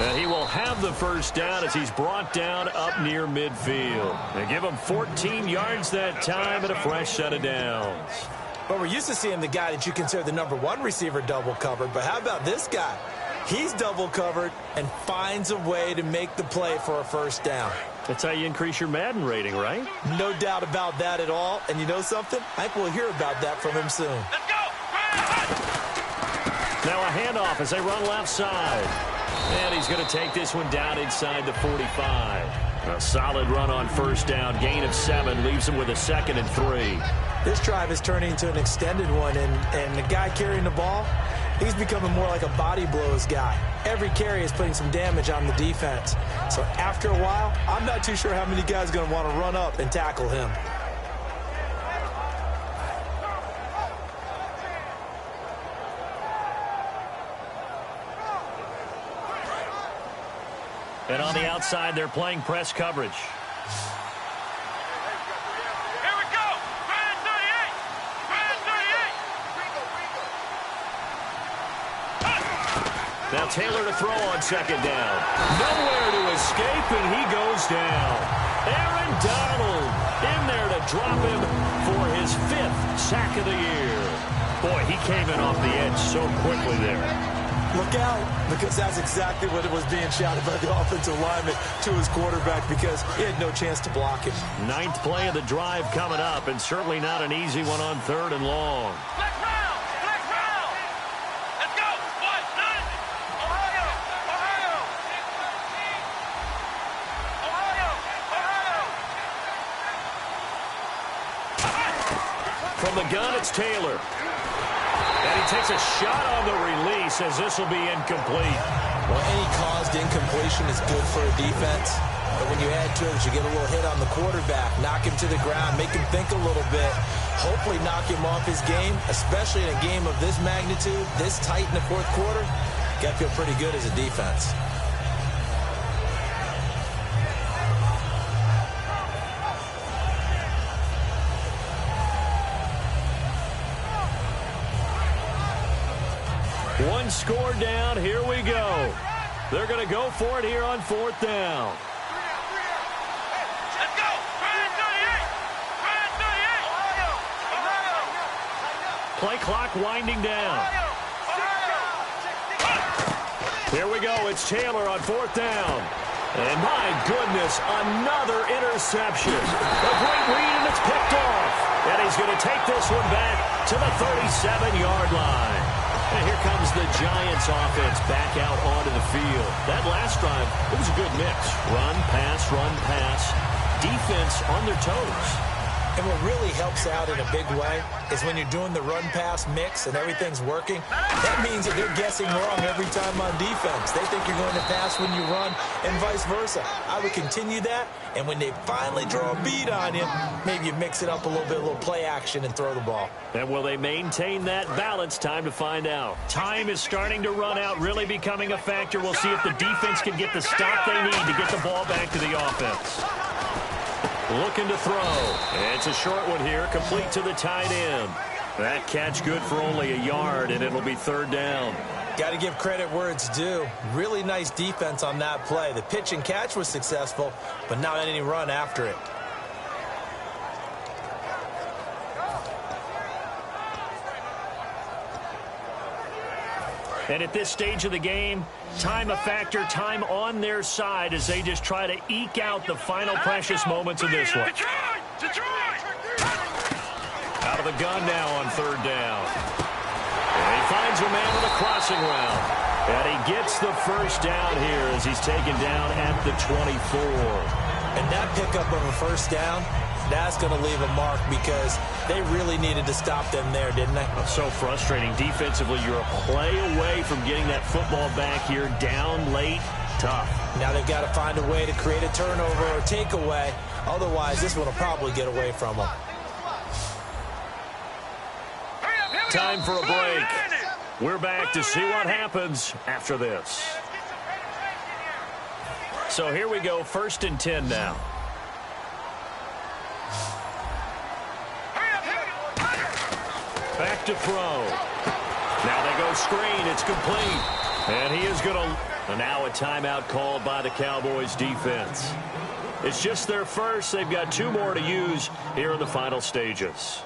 And he will have the first down as he's brought down up near midfield. They give him 14 yards that time and a fresh set of downs. But we're used to seeing the guy that you consider the #1 receiver double covered. But how about this guy? He's double covered and finds a way to make the play for a first down. That's how you increase your Madden rating, right? No doubt about that at all. And you know something? I think we'll hear about that from him soon. Let's go! Now a handoff as they run left side. And he's going to take this one down inside the 45. A solid run on first down. Gain of 7 leaves him with a 2nd and 3. This drive is turning into an extended one, and the guy carrying the ball, he's becoming more like a body blows guy. Every carry is putting some damage on the defense. So after a while, I'm not too sure how many guys are going to want to run up and tackle him. And on the outside, they're playing press coverage. Here we go! Grand 38! Grand 38! Now Taylor to throw on second down. Nowhere to escape, and he goes down. Aaron Donald in there to drop him for his 5th sack of the year. Boy, he came in off the edge so quickly there. Look out, because that's exactly what it was being shouted by the offensive lineman to his quarterback because he had no chance to block him. 9th play of the drive coming up, and certainly not an easy one on 3rd and long. Black round! Black round! Let's go! 1, 9! Ohio! Ohio! Ohio! From the gun, it's Taylor. And he takes a shot on the release as this will be incomplete. Well, any caused incompletion is good for a defense. But when you add to it, you get a little hit on the quarterback, knock him to the ground, make him think a little bit, hopefully knock him off his game, especially in a game of this magnitude, this tight in the 4th quarter. Got to feel pretty good as a defense. One score down. Here we go. They're going to go for it here on 4th down. Let's go. Try 38. Play clock winding down. Here we go. It's Taylor on 4th down. And my goodness, another interception. A great read, and it's picked off. And he's going to take this one back to the 37-yard line. And here comes the Giants offense back out onto the field. That last drive, it was a good mix. Run, pass, defense on their toes. And what really helps out in a big way is when you're doing the run-pass mix and everything's working, that means that they're guessing wrong every time on defense. They think you're going to pass when you run and vice versa. I would continue that, and when they finally draw a beat on you, maybe you mix it up a little bit, a little play action, and throw the ball. And will they maintain that balance? Time to find out. Time is starting to run out, really becoming a factor. We'll see if the defense can get the stop they need to get the ball back to the offense. Looking to throw. It's a short one here, complete to the tight end. That catch good for only a yard, and it'll be 3rd down. Got to give credit where it's due. Really nice defense on that play. The pitch and catch was successful, but not any run after it. And at this stage of the game, time a factor, time on their side as they just try to eke out the final precious moments of this one. Out of the gun now on 3rd down. And he finds a man with a crossing route. And he gets the first down here as he's taken down at the 24. And that pickup of a first down, that's going to leave a mark because they really needed to stop them there, didn't they? So frustrating. Defensively, you're a play away from getting that football back here down late. Tough. Now they've got to find a way to create a turnover or takeaway. Otherwise, this one will probably get away from them. Time for a break. We're back to see what happens after this. So here we go, 1st and 10 now. Back to throw. Now they go screen. It's complete. And he is going to... And now a timeout called by the Cowboys defense. It's just their first. They've got 2 more to use here in the final stages.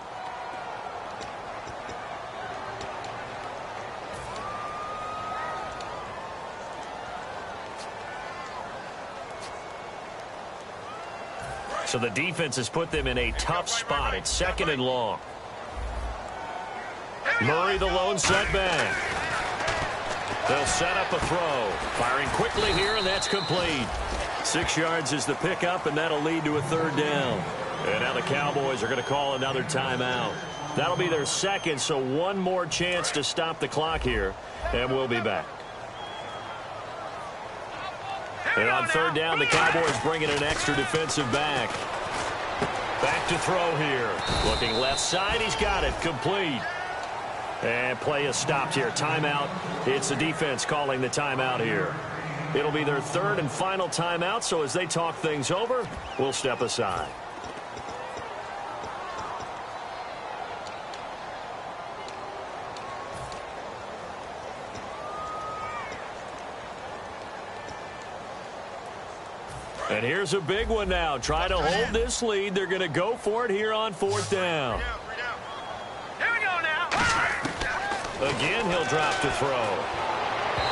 So the defense has put them in a tough spot. It's 2nd and long. Murray the lone setback. They'll set up a throw. Firing quickly here, and that's complete. 6 yards is the pickup, and that'll lead to a 3rd down. And now the Cowboys are going to call another timeout. That'll be their 2nd, so 1 more chance to stop the clock here, and we'll be back. And on 3rd down, the Cowboys bring in an extra defensive back. Back to throw here. Looking left side. He's got it. Complete. And play is stopped here. Timeout. It's the defense calling the timeout here. It'll be their 3rd and final timeout, so as they talk things over, we'll step aside. And here's a big one now. Try to hold this lead. They're going to go for it here on 4th down. Here we go now. Again, he'll drop to throw.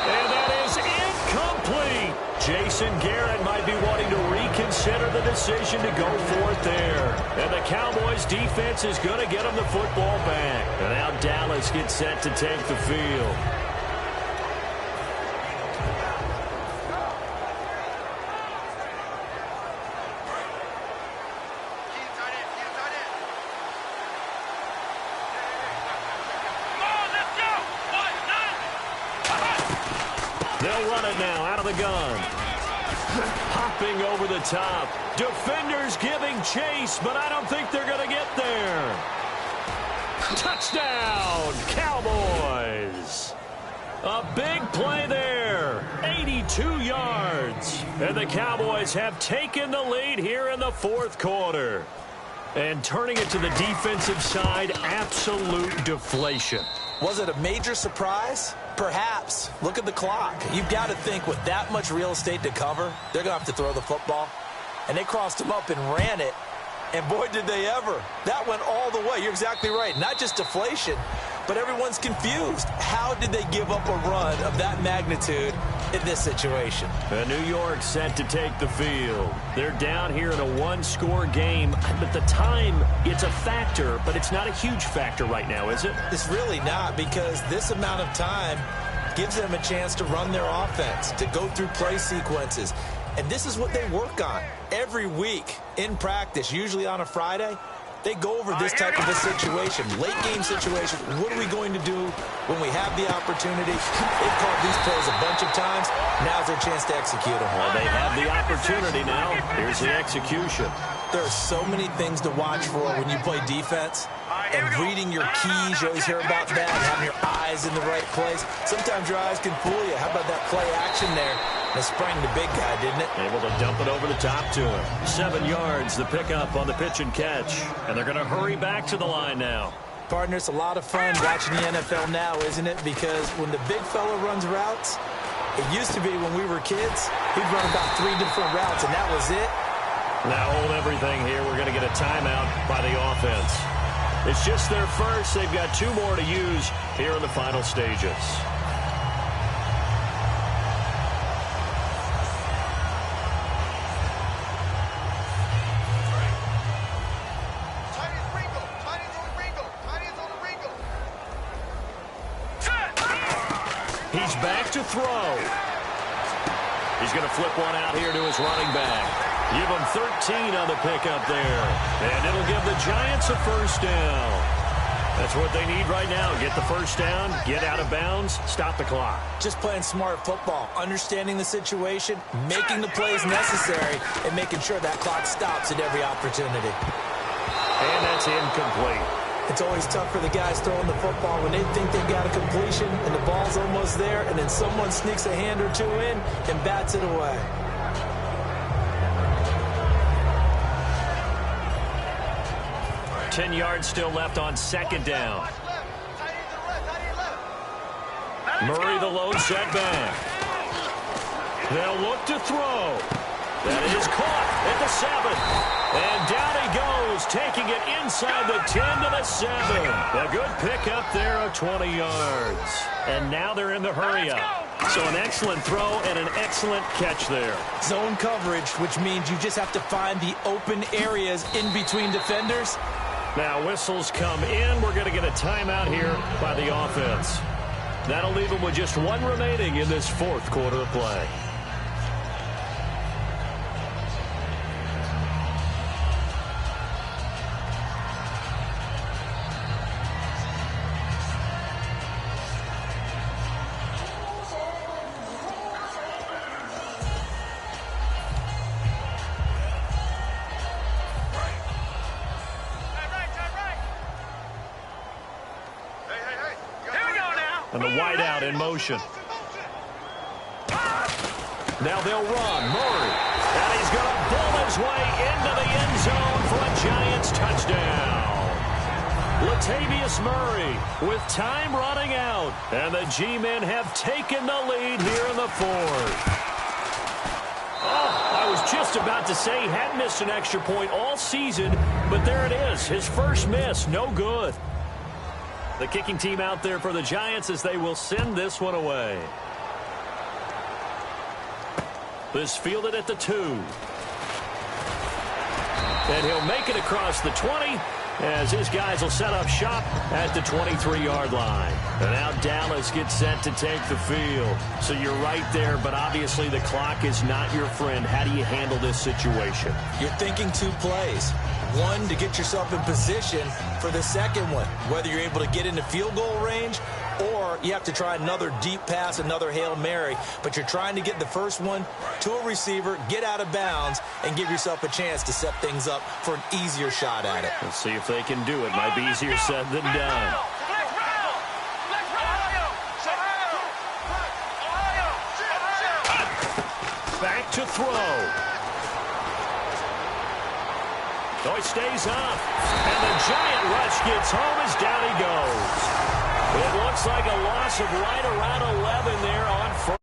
And that is incomplete. Jason Garrett might be wanting to reconsider the decision to go for it there. And the Cowboys defense is going to get them the football back. And now Dallas gets set to take the field. They'll run it now out of the gun. Hopping over the top. Defenders giving chase, but I don't think they're going to get there. Touchdown, Cowboys. A big play there. 82 yards. And the Cowboys have taken the lead here in the 4th quarter. And turning it to the defensive side, absolute deflation. Was it a major surprise? Perhaps. Look at the clock. You've got to think with that much real estate to cover, they're going to have to throw the football. And they crossed him up and ran it. And boy, did they ever. That went all the way. You're exactly right. Not just deflation, but everyone's confused. How did they give up a run of that magnitude in this situation? And New York set to take the field. They're down here in a one-score game. But the time, it's a factor, but it's not a huge factor right now, is it? It's really not, because this amount of time gives them a chance to run their offense, to go through play sequences. And this is what they work on every week in practice, usually on a Friday. They go over this type of a situation, late-game situation. What are we going to do when we have the opportunity? They've called these plays a bunch of times. Now's their chance to execute them. Well, they have the opportunity now. Here's the execution. There are so many things to watch for when you play defense. And reading your keys, you always hear about that, having your eyes in the right place. Sometimes your eyes can fool you. How about that play action there? It sprang the big guy, didn't it? Able to dump it over the top to him. 7 yards, the pickup on the pitch and catch. And they're going to hurry back to the line now. Partner, it's a lot of fun watching the NFL now, isn't it? Because when the big fella runs routes, it used to be when we were kids, he'd run about 3 different routes, and that was it. Now hold everything here. We're going to get a timeout by the offense. It's just their first. They've got 2 more to use here in the final stages. He's back to throw. He's going to flip one out here to his running back. Give him 13 on the pickup there. And it'll give the Giants a first down. That's what they need right now. Get the first down, get out of bounds, stop the clock. Just playing smart football, understanding the situation, making the plays necessary, and making sure that clock stops at every opportunity. And that's incomplete. It's always tough for the guys throwing the football when they think they've got a completion and the ball's almost there, and then someone sneaks a hand or 2 in and bats it away. Ten yards still left on second down. Murray, the lone setback. They'll look to throw. That is caught at the 7. And down he goes, taking it inside the 10 to the 7. A good pickup there of 20 yards. And now they're in the hurry-up. So an excellent throw and an excellent catch there. Zone coverage, which means you just have to find the open areas in between defenders. Now whistles come in. We're going to get a timeout here by the offense. That'll leave them with just 1 remaining in this 4th quarter of play. And the wideout in motion. Now they'll run. Murray. And he's going to pull his way into the end zone for a Giants touchdown. Latavius Murray with time running out. And the G-men have taken the lead here in the 4th. Oh, I was just about to say he hadn't missed an extra point all season, but there it is. His first miss. No good. The kicking team out there for the Giants as they will send this one away. This fielded at the 2. And he'll make it across the 20 as his guys will set up shop at the 23-yard line. And now Dallas gets set to take the field. So you're right there, but obviously the clock is not your friend. How do you handle this situation? You're thinking 2 plays. 1 to get yourself in position for the second one, whether you're able to get into field goal range or you have to try another deep pass, another Hail Mary. But you're trying to get the first one to a receiver, get out of bounds, and give yourself a chance to set things up for an easier shot at it. Let's see if they can do it. Might be easier said than done. Back to throw. So he stays up, and the Giant rush gets home as down he goes. It looks like a loss of right around 11 there on